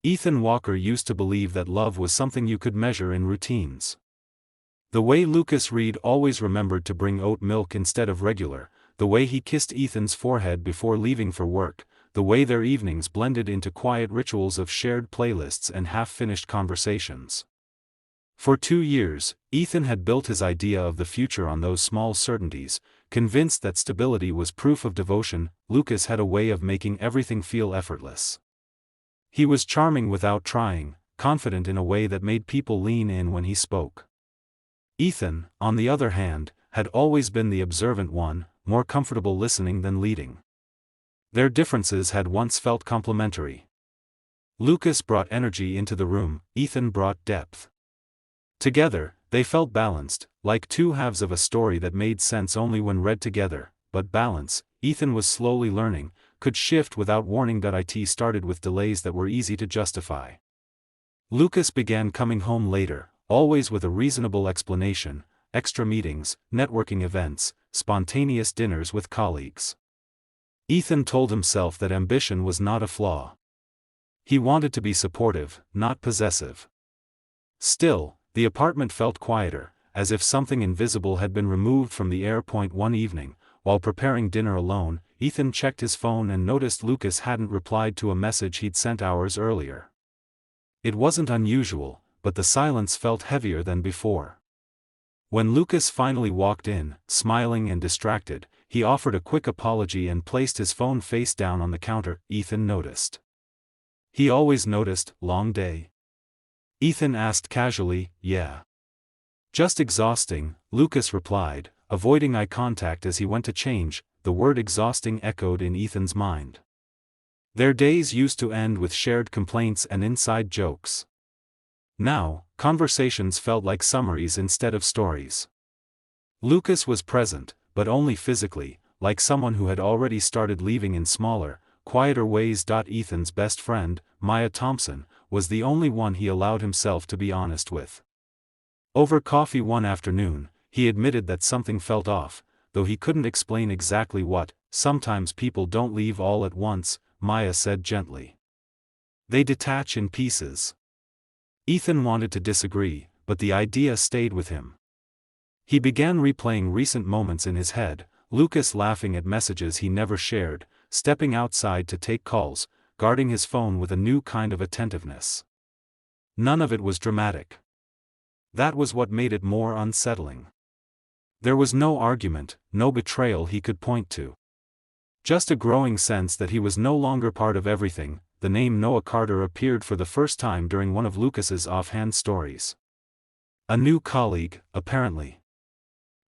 Ethan Walker used to believe that love was something you could measure in routines. The way Lucas Reed always remembered to bring oat milk instead of regular, the way he kissed Ethan's forehead before leaving for work, the way their evenings blended into quiet rituals of shared playlists and half-finished conversations. For 2 years, Ethan had built his idea of the future on those small certainties, convinced that stability was proof of devotion. Lucas had a way of making everything feel effortless. He was charming without trying, confident in a way that made people lean in when he spoke. Ethan, on the other hand, had always been the observant one, more comfortable listening than leading. Their differences had once felt complementary. Lucas brought energy into the room, Ethan brought depth. Together, they felt balanced, like two halves of a story that made sense only when read together, but balance, Ethan was slowly learning, could shift without warning. It started with delays that were easy to justify. Lucas began coming home later, always with a reasonable explanation: extra meetings, networking events, spontaneous dinners with colleagues. Ethan told himself that ambition was not a flaw. He wanted to be supportive, not possessive. Still, the apartment felt quieter, as if something invisible had been removed from the air. One evening, while preparing dinner alone, Ethan checked his phone and noticed Lucas hadn't replied to a message he'd sent hours earlier. It wasn't unusual, but the silence felt heavier than before. When Lucas finally walked in, smiling and distracted, he offered a quick apology and placed his phone face down on the counter. Ethan noticed. He always noticed. Long day? Ethan asked casually. Yeah. Just exhausting, Lucas replied, avoiding eye contact as he went to change. The word exhausting echoed in Ethan's mind. Their days used to end with shared complaints and inside jokes. Now, conversations felt like summaries instead of stories. Lucas was present, but only physically, like someone who had already started leaving in smaller, quieter ways. Ethan's best friend, Maya Thompson, was the only one he allowed himself to be honest with. Over coffee one afternoon, he admitted that something felt off, though he couldn't explain exactly what. Sometimes people don't leave all at once, Maya said gently. They detach in pieces. Ethan wanted to disagree, but the idea stayed with him. He began replaying recent moments in his head, Lucas laughing at messages he never shared, stepping outside to take calls, guarding his phone with a new kind of attentiveness. None of it was dramatic. That was what made it more unsettling. There was no argument, no betrayal he could point to. Just a growing sense that he was no longer part of everything. The name Noah Carter appeared for the first time during one of Lucas's offhand stories. A new colleague, apparently.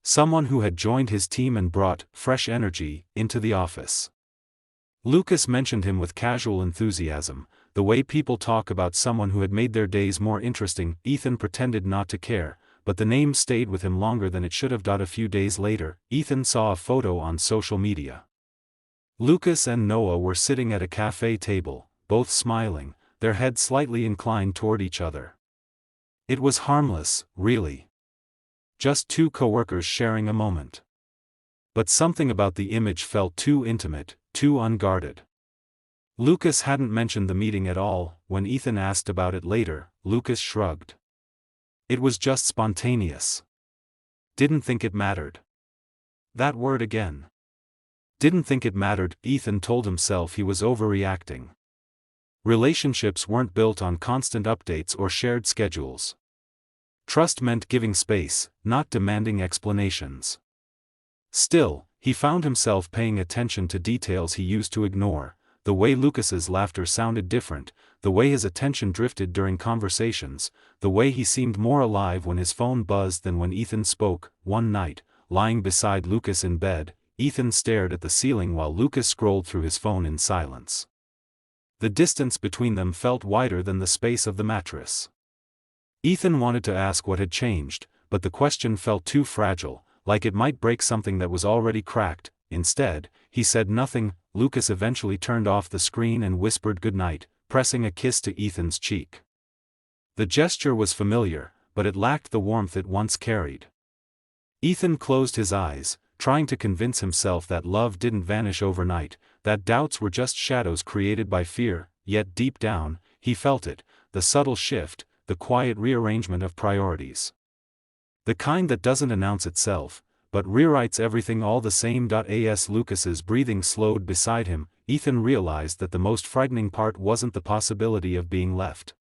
Someone who had joined his team and brought fresh energy into the office. Lucas mentioned him with casual enthusiasm, the way people talk about someone who had made their days more interesting. Ethan pretended not to care, but the name stayed with him longer than it should have. A few days later, Ethan saw a photo on social media. Lucas and Noah were sitting at a cafe table, both smiling, their heads slightly inclined toward each other. It was harmless, really. Just two coworkers sharing a moment. But something about the image felt too intimate, too unguarded. Lucas hadn't mentioned the meeting at all. When Ethan asked about it later, Lucas shrugged. It was just spontaneous. Didn't think it mattered. That word again. Didn't think it mattered. Ethan told himself he was overreacting. Relationships weren't built on constant updates or shared schedules. Trust meant giving space, not demanding explanations. Still, he found himself paying attention to details he used to ignore: the way Lucas's laughter sounded different, the way his attention drifted during conversations, the way he seemed more alive when his phone buzzed than when Ethan spoke. One night, lying beside Lucas in bed, Ethan stared at the ceiling while Lucas scrolled through his phone in silence. The distance between them felt wider than the space of the mattress. Ethan wanted to ask what had changed, but the question felt too fragile, like it might break something that was already cracked. Instead, he said nothing. Lucas eventually turned off the screen and whispered goodnight, pressing a kiss to Ethan's cheek. The gesture was familiar, but it lacked the warmth it once carried. Ethan closed his eyes, trying to convince himself that love didn't vanish overnight, that doubts were just shadows created by fear. Yet deep down, he felt it, the subtle shift, the quiet rearrangement of priorities. The kind that doesn't announce itself, but rewrites everything all the same. As Lucas's breathing slowed beside him, Ethan realized that the most frightening part wasn't the possibility of being left.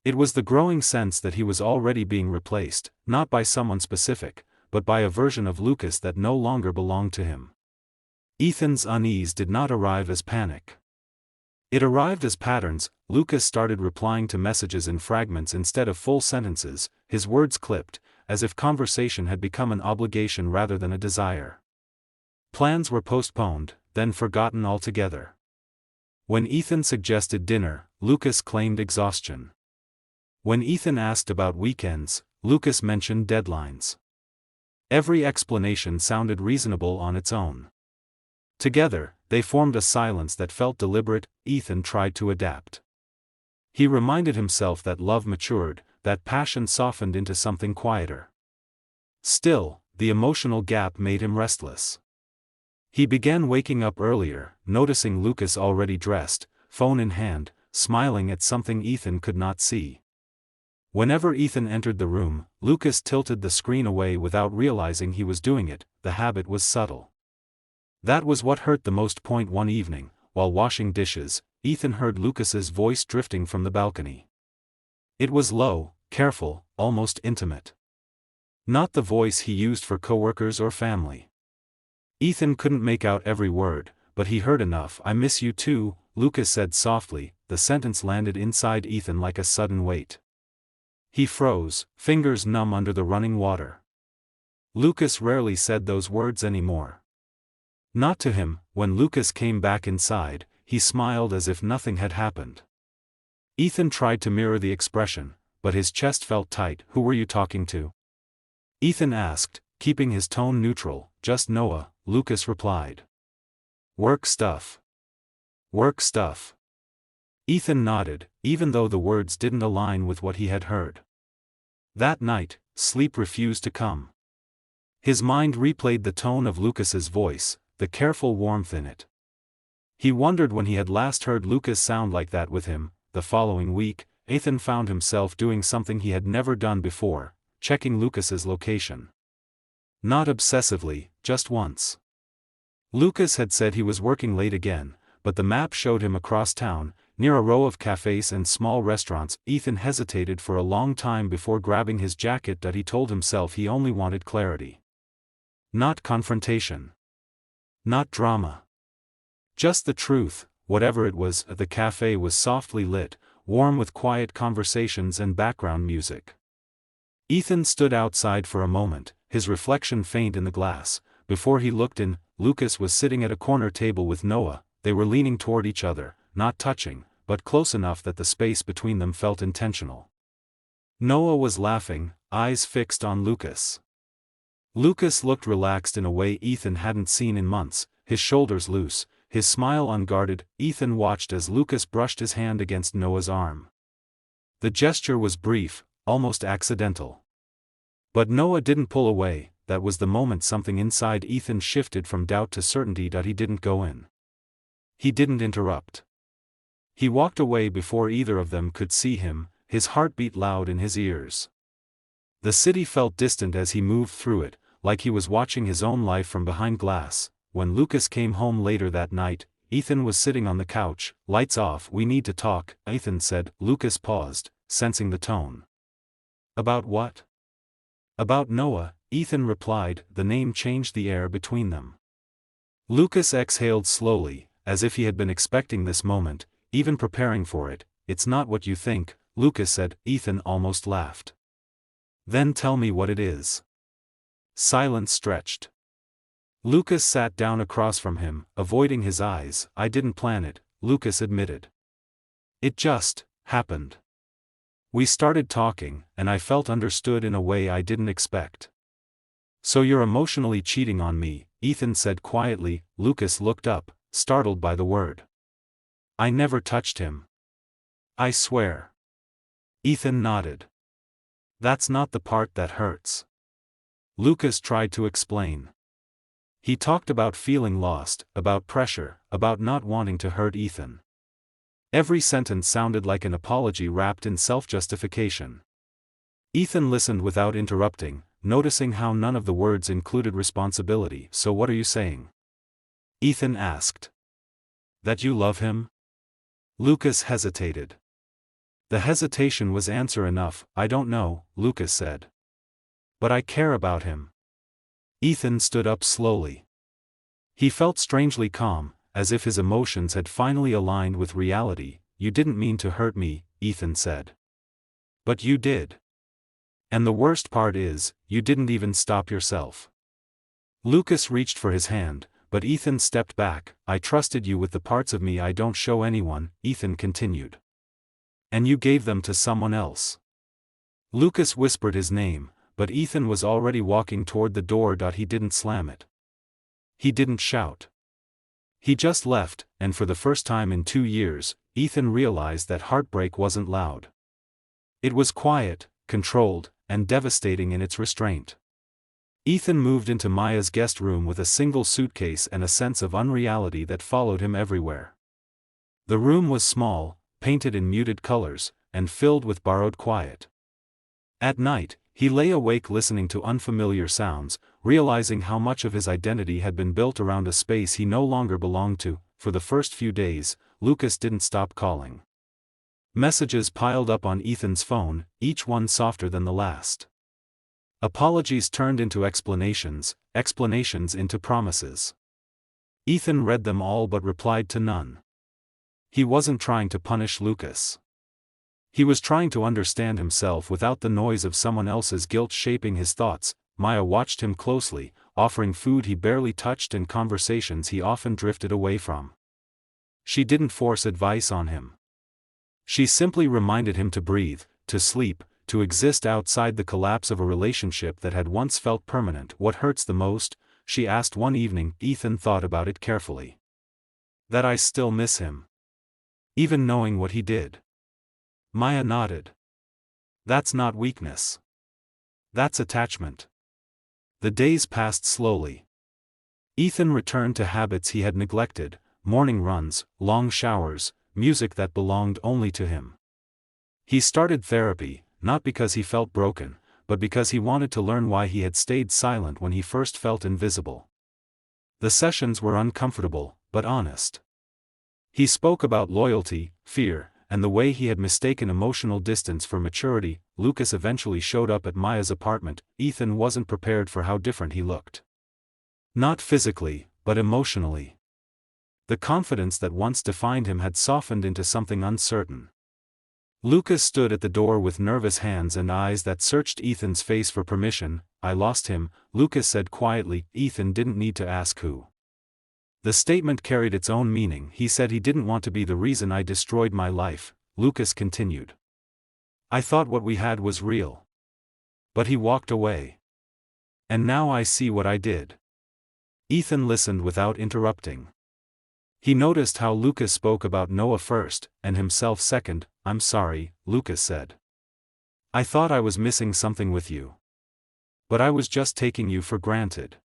It was the growing sense that he was already being replaced, not by someone specific, but by a version of Lucas that no longer belonged to him. Ethan's unease did not arrive as panic. It arrived as patterns. Lucas started replying to messages in fragments instead of full sentences, his words clipped, as if conversation had become an obligation rather than a desire. Plans were postponed, then forgotten altogether. When Ethan suggested dinner, Lucas claimed exhaustion. When Ethan asked about weekends, Lucas mentioned deadlines. Every explanation sounded reasonable on its own. Together, they formed a silence that felt deliberate. Ethan tried to adapt. He reminded himself that love matured, that passion softened into something quieter. Still, the emotional gap made him restless. He began waking up earlier, noticing Lucas already dressed, phone in hand, smiling at something Ethan could not see. Whenever Ethan entered the room, Lucas tilted the screen away without realizing he was doing it. The habit was subtle. That was what hurt the most. One evening, while washing dishes, Ethan heard Lucas's voice drifting from the balcony. It was low, careful, almost intimate. Not the voice he used for coworkers or family. Ethan couldn't make out every word, but he heard enough. "I miss you too," Lucas said softly. The sentence landed inside Ethan like a sudden weight. He froze, fingers numb under the running water. Lucas rarely said those words anymore. Not to him. When Lucas came back inside, he smiled as if nothing had happened. Ethan tried to mirror the expression, but his chest felt tight. "Who were you talking to?" Ethan asked, keeping his tone neutral. "Just Noah," Lucas replied. "Work stuff." "Work stuff." Ethan nodded, even though the words didn't align with what he had heard. That night, sleep refused to come. His mind replayed the tone of Lucas's voice, the careful warmth in it. He wondered when he had last heard Lucas sound like that with him. The following week, Ethan found himself doing something he had never done before, checking Lucas's location. Not obsessively, just once. Lucas had said he was working late again, but the map showed him across town, near a row of cafes and small restaurants. Ethan hesitated for a long time before grabbing his jacket. He told himself he only wanted clarity. Not confrontation. Not drama. Just the truth, whatever it was. The cafe was softly lit, warm with quiet conversations and background music. Ethan stood outside for a moment, his reflection faint in the glass. Before he looked in, Lucas was sitting at a corner table with Noah. They were leaning toward each other, not touching, but close enough that the space between them felt intentional. Noah was laughing, eyes fixed on Lucas. Lucas looked relaxed in a way Ethan hadn't seen in months, his shoulders loose, his smile unguarded. Ethan watched as Lucas brushed his hand against Noah's arm. The gesture was brief, almost accidental. But Noah didn't pull away. That was the moment something inside Ethan shifted from doubt to certainty. He didn't go in. He didn't interrupt. He walked away before either of them could see him, his heart beat loud in his ears. The city felt distant as he moved through it, like he was watching his own life from behind glass. When Lucas came home later that night, Ethan was sitting on the couch, lights off. "We need to talk," Ethan said. Lucas paused, sensing the tone. "About what?" "About Noah," Ethan replied. The name changed the air between them. Lucas exhaled slowly, as if he had been expecting this moment, even preparing for it. "It's not what you think," Lucas said. Ethan almost laughed. "Then tell me what it is." Silence stretched. Lucas sat down across from him, avoiding his eyes. "I didn't plan it," Lucas admitted. "It just happened. We started talking, and I felt understood in a way I didn't expect." "So you're emotionally cheating on me," Ethan said quietly. Lucas looked up, startled by the word. "I never touched him." "I swear." Ethan nodded. "That's not the part that hurts." Lucas tried to explain. He talked about feeling lost, about pressure, about not wanting to hurt Ethan. Every sentence sounded like an apology wrapped in self-justification. Ethan listened without interrupting, noticing how none of the words included responsibility. "So what are you saying?" Ethan asked. "That you love him?" Lucas hesitated. The hesitation was answer enough. "I don't know," Lucas said. "But I care about him." Ethan stood up slowly. He felt strangely calm, as if his emotions had finally aligned with reality. "You didn't mean to hurt me," Ethan said. "But you did. And the worst part is, you didn't even stop yourself." Lucas reached for his hand, but Ethan stepped back. "I trusted you with the parts of me I don't show anyone," Ethan continued. "And you gave them to someone else." Lucas whispered his name, but Ethan was already walking toward the door. He didn't slam it. He didn't shout. He just left, and for the first time in 2 years, Ethan realized that heartbreak wasn't loud. It was quiet, controlled, and devastating in its restraint. Ethan moved into Maya's guest room with a single suitcase and a sense of unreality that followed him everywhere. The room was small, painted in muted colors, and filled with borrowed quiet. At night, he lay awake listening to unfamiliar sounds, realizing how much of his identity had been built around a space he no longer belonged to. For the first few days, Lucas didn't stop calling. Messages piled up on Ethan's phone, each one softer than the last. Apologies turned into explanations, explanations into promises. Ethan read them all but replied to none. He wasn't trying to punish Lucas. He was trying to understand himself without the noise of someone else's guilt shaping his thoughts. Maya watched him closely, offering food he barely touched and conversations he often drifted away from. She didn't force advice on him. She simply reminded him to breathe, to sleep, to exist outside the collapse of a relationship that had once felt permanent. "What hurts the most?" she asked one evening. Ethan thought about it carefully. "That I still miss him. Even knowing what he did." Maya nodded. "That's not weakness. That's attachment." The days passed slowly. Ethan returned to habits he had neglected: morning runs, long showers, music that belonged only to him. He started therapy, not because he felt broken, but because he wanted to learn why he had stayed silent when he first felt invisible. The sessions were uncomfortable, but honest. He spoke about loyalty, fear, and the way he had mistaken emotional distance for maturity. Lucas eventually showed up at Maya's apartment. Ethan wasn't prepared for how different he looked. Not physically, but emotionally. The confidence that once defined him had softened into something uncertain. Lucas stood at the door with nervous hands and eyes that searched Ethan's face for permission. "I lost him," Lucas said quietly. Ethan didn't need to ask who. The statement carried its own meaning. "He said he didn't want to be the reason I destroyed my life," Lucas continued. "I thought what we had was real. But he walked away. And now I see what I did." Ethan listened without interrupting. He noticed how Lucas spoke about Noah first, and himself second. "I'm sorry," Lucas said. "I thought I was missing something with you. But I was just taking you for granted."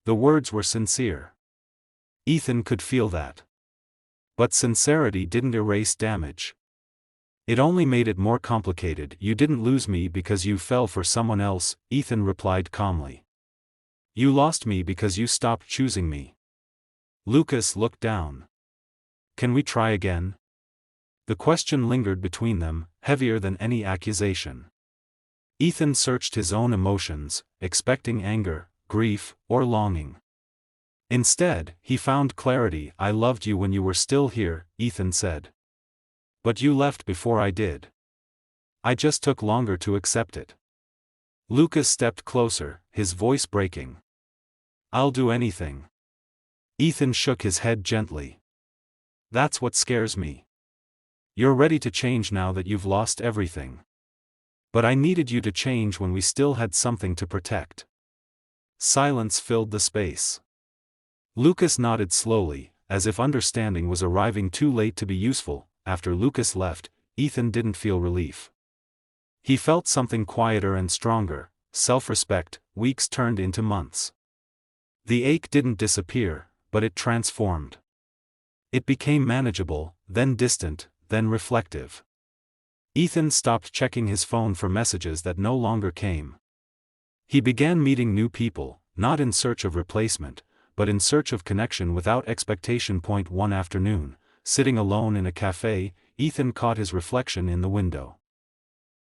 The words were sincere. Ethan could feel that. But sincerity didn't erase damage. It only made it more complicated. "You didn't lose me because you fell for someone else," Ethan replied calmly. "You lost me because you stopped choosing me." Lucas looked down. "Can we try again?" The question lingered between them, heavier than any accusation. Ethan searched his own emotions, expecting anger, grief, or longing. Instead, he found clarity. "I loved you when you were still here," Ethan said. "But you left before I did. I just took longer to accept it." Lucas stepped closer, his voice breaking. "I'll do anything." Ethan shook his head gently. "That's what scares me. You're ready to change now that you've lost everything. But I needed you to change when we still had something to protect." Silence filled the space. Lucas nodded slowly, as if understanding was arriving too late to be useful. After Lucas left, Ethan didn't feel relief. He felt something quieter and stronger: self-respect. Weeks turned into months. The ache didn't disappear, but it transformed. It became manageable, then distant, then reflective. Ethan stopped checking his phone for messages that no longer came. He began meeting new people, not in search of replacement, but in search of connection without expectation. One afternoon, sitting alone in a cafe, Ethan caught his reflection in the window.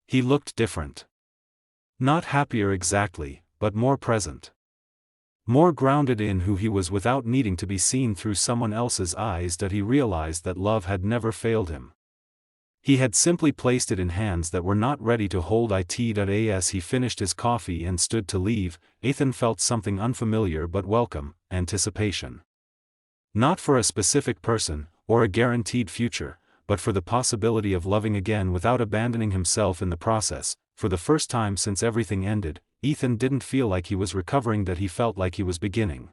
He looked different. Not happier exactly, but more present. More grounded in who he was without needing to be seen through someone else's eyes. That he realized that love had never failed him. He had simply placed it in hands that were not ready to hold it. As he finished his coffee and stood to leave, Ethan felt something unfamiliar but welcome: anticipation. Not for a specific person, or a guaranteed future, but for the possibility of loving again without abandoning himself in the process. For the first time since everything ended, Ethan didn't feel like he was recovering, that he felt like he was beginning.